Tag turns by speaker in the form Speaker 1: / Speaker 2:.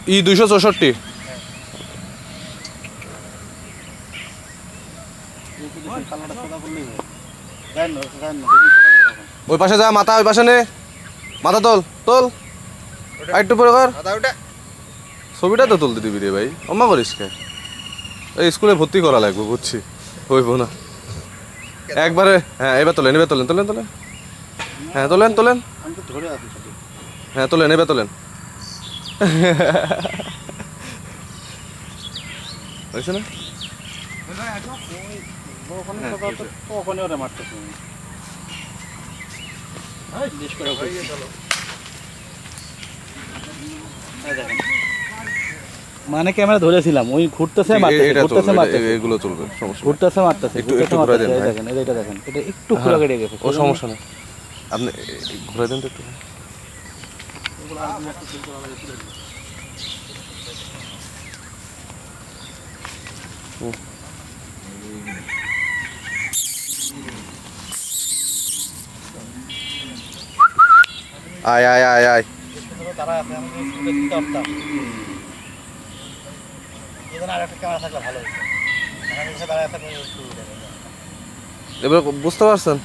Speaker 1: 264 ওই পাশে যা মাথা ওই পাশে নে মাথা তোল তোল একটু পরে কর ছবিটা তো তুলতে দিবি রে ভাই অম্মা করিস কে এই স্কুলে ভর্তি করা লাগবে বুঝছি হইব না একবারে হ্যাঁ এবার তোলেন হ্যাঁ তোলেন হ্যাঁ তোলেন এবার তোলেন হয়েছে না
Speaker 2: মানে ক্যামেরা ধরেছিলাম ওই ঘুরতেছে
Speaker 1: এগুলো চলবে
Speaker 2: ঘুরতেছে মারতেছে দেখেন এটা দেখেন এটা একটু খোলা কেটে গেছে
Speaker 1: ও সমস্যা নেই আপনি ঘুরে দেন তো একটু আয় আয় আয় আয় এবার বুঝতে পারছেন